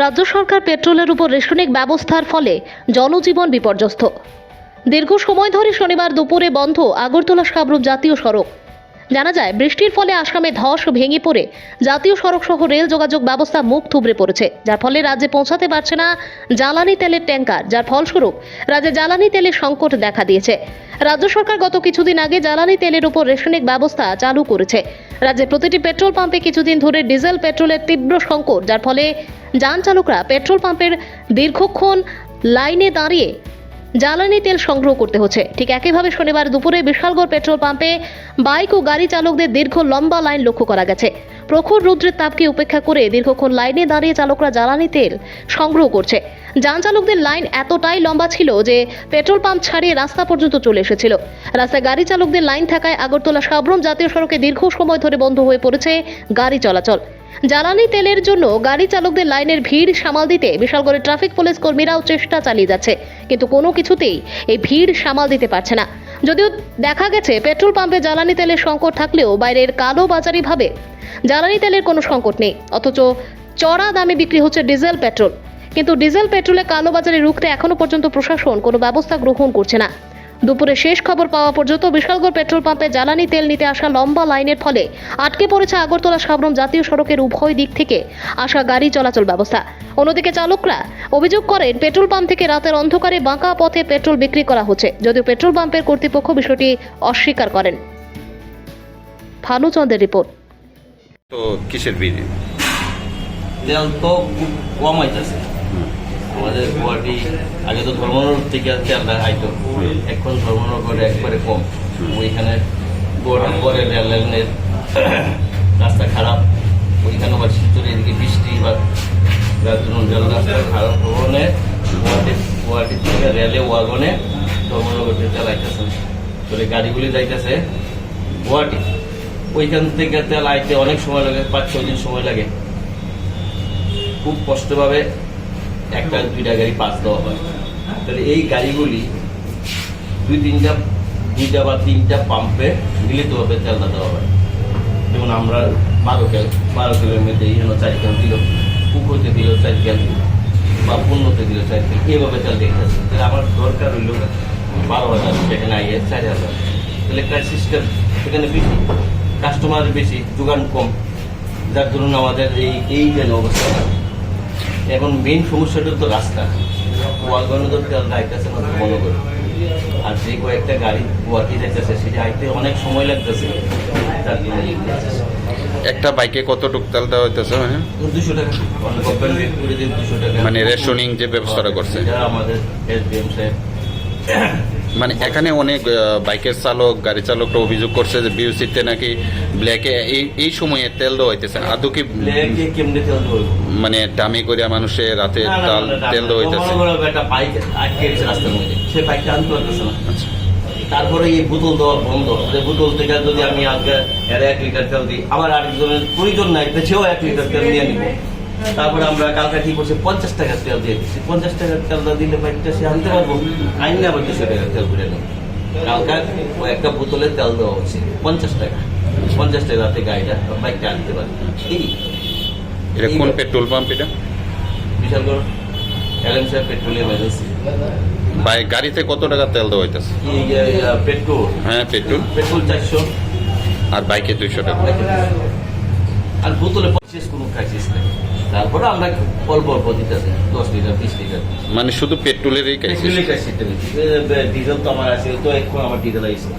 রাজ্য সরকার পেট্রোলের উপর রেশনিং ব্যবস্থার ফলে জনজীবন বিপর্যস্ত। দীর্ঘ সময় ধরে শনিবার দুপুরে বন্ধ আগরতলা সাবরুম জাতীয় সড়ক। জানা যায়, বৃষ্টির ফলে আসামে ধস ভেঙে পড়ে জাতীয় সড়ক সহ রেল যোগাযোগ ব্যবস্থা মুখ থুবড়ে পড়েছে, যার ফলে রাজ্যে পৌঁছাতে পারছে না জ্বালানি তেলের ট্যাঙ্কার, যার ফলস্বরূপ রাজ্যে জ্বালানি তেলের সংকট দেখা দিয়েছে। রাজ্য সরকার গত কিছুদিন আগে জ্বালানি তেলের উপর রেশনিং ব্যবস্থা চালু করেছে। রাজ্যে প্রতিটি পেট্রোল পাম্পে কিছুদিন ধরে ডিজেল পেট্রোলের তীব্র সংকট, যার ফলে যান চালকরা পেট্রোল পাম্পের দীর্ঘক্ষণ লাইনে দাঁড়িয়ে জ্বালানি তেল সংগ্রহ করতে হচ্ছে। ঠিক একইভাবে শনিবার দুপুরে বিশালগড় পেট্রোল পাম্পে বাইক ও গাড়ি চালকদের দীর্ঘ লম্বা লাইন লক্ষ্য করা গেছে। প্রখর রৌদ্রের তাপকে উপেক্ষা করে দীর্ঘক্ষণ লাইনে দাঁড়িয়ে চালকরা জ্বালানি তেল সংগ্রহ করছে। যান চালকদের লাইন এতটাই লম্বা ছিল যে পেট্রোল পাম্প ছাড়িয়ে রাস্তা পর্যন্ত চলে এসেছিল। রাস্তায় গাড়ি চালকদের লাইন থাকায় আগরতলা সাবরুম জাতীয় সড়কে দীর্ঘ সময় ধরে বন্ধ হয়ে পড়েছে গাড়ি চলাচল। জ্বালানি তেলের জন্য গাড়ি চালকদের লাইনের ভিড় সামাল দিতে বিশালগড়ের ট্রাফিক পুলিশ কর্মীরাও চেষ্টা চালিয়ে যাচ্ছে, কিন্তু কোনো কিছুতেই এই ভিড় সামাল দিতে পারছে না। যদিও দেখা গেছে পেট্রোল পাম্পে জ্বালানি তেলের সংকট থাকলেও বাইরের কালো বাজারি ভাবে জ্বালানি তেলের কোনো সংকট নেই, অথচ চড়া দামে বিক্রি হচ্ছে ডিজেল পেট্রোল। কিন্তু ডিজেল পেট্রোলে কালো বাজারে রুখতে এখনো পর্যন্ত প্রশাসন কোনো ব্যবস্থা গ্রহণ করছে না। দুপুরে শেষ খবর পাওয়া পর্যন্ত বিশালগড় পেট্রোল পাম্পে জ্বালানি তেল নিতে আসা লম্বা লাইনের ফলে আটকে পড়েছে আগরতলা সাবরুম জাতীয় সড়কের উভয় দিক থেকে আসা গাড়ি চলাচল ব্যবস্থা। অন্যদিকে চালকরা অভিযোগ করেন, পেট্রোল পাম্প থেকে রাতের অন্ধকারে বাঁকা পথে পেট্রোল বিক্রি করা হচ্ছে, যদিও পেট্রোল পাম্পের কর্তৃপক্ষ বিষয়টি অস্বীকার করেন। ভানুচন্দ্রের রিপোর্ট। তো কিসের বিল? তেল তো খুব কম হইতেছে আমাদের গুয়াহাটি। আগে তো ধর্মনগর থেকে তেলটা আইতো, এখন ধর্মনগরে একবারে কম। ওইখানে গুয়াহাটি পরে রেল লাইনের রাস্তা খারাপ, ওইখানে আবার শিলচরে এদিকে বৃষ্টি বা যার জন্য রেল রাস্তা খারাপ ভবনে গুয়াহাটি থেকে রেলে ওয়াগনে ধর্মনগর তেল আইতেছে। তাহলে গাড়িগুলি যাইতেছে গুয়াহাটি, ওইখান থেকে তেল আইতে অনেক সময় লাগে, 5-6 দিন সময় লাগে। খুব কষ্টভাবে একটা দুইটা গাড়ি পাস দেওয়া হয়। তাহলে এই গাড়িগুলি দুইটা বা তিনটা পাম্পে মিলিতভাবে তেলটা দেওয়া হয়। যেমন আমরা 12 কিলোর মধ্যে এখানে 4 কেল দিল, পুকুরতে দিল 4 কেল, বা পূর্ণতে দিল 4 কেল, এইভাবে তেল দেখতেছে। তাহলে আমার দরকার হইল 12,000, সেখানে আগে 4,000। তাহলে একটা সিস্টেম সেখানে বেশি, কাস্টমার বেশি, যোগান কম, যার ধরুন আমাদের এই যেন অবস্থা। এখন মেইন সমস্যাটা তো রাস্তা, ওয়াগনে তো তেল আইতেছে না মনে করি, আর যে কয়েকটা গাড়ি গুয়াহাটি যাইতেছে সেটা আইতে অনেক সময় লাগতেছে। তার জন্য একটা বাইকে কতটুক তেল দেওয়া হইতেছে? 200 টাকা গভর্নমেন্ট রেট করে দিয়ে 200 টাকা, মানে রেশনিং যে ব্যবস্থাটা করছে এটা আমাদের এসডিএম সাহেব। মানে এখানে অনেক বাইকের চালক, গাড়ি চালকরা অভিযোগ করছে যে বিউসিতে নাকি ব্ল্যাকে এই সময়ে তেল দেওয়া হইতেছে। আদৌ কি ব্ল্যাকে কেমনে তেল দেওয়া? মানে দামি করে মানুষের রাতে তেল দেওয়া হইতেছে? একটা বাইক আটকে গেছে রাস্তার মধ্যে, সে বাইকটা আনতে পারতেছে না। আচ্ছা, তারপরে এই বোতল দেওয়া বন্ধ। বোতল থেকে যদি আমি আজকে 1 লিটার তেল দিই, আমার আরেকজনের প্রয়োজন নাই, সেও 1 লিটার তেল নিয়ে নিব। তারপরে আমরা কালকে ঠিক করছি 50 টাকার তেল দিয়ে দিচ্ছি। 50 টাকার তেলটা দিলে বাইকটা সে আনতে পারবো, আইনে আবার 200 টাকার তেল করে নেব। কালকে ও একটা বোতলে তেল দেওয়া হচ্ছে 50 টাকা, 50 টাকাতে গাড়িটা বাইকটা আনতে পারবে। এটা কোন পেট্রোল পাম্প? এটা বিশালগড় এলএমসি পেট্রোলিয়াম এজেন্সি। গাড়িতে কত টাকা তেল দেওয়া হইতেছে? পেট্রোল, হ্যাঁ পেট্রোল 400, আর বাইকে 200 টাকা। আর বোতলে 25 কোনো ক্রাইসিস নেই। তারপরে আমরা অল্প অল্প দিতেছি 10 লিটার 20 লিটার। মানে শুধু পেট্রোলেরই ক্রাইসিস? ডিজেল তো আমার আছে, তো এখন আমার ডিজেল আইছে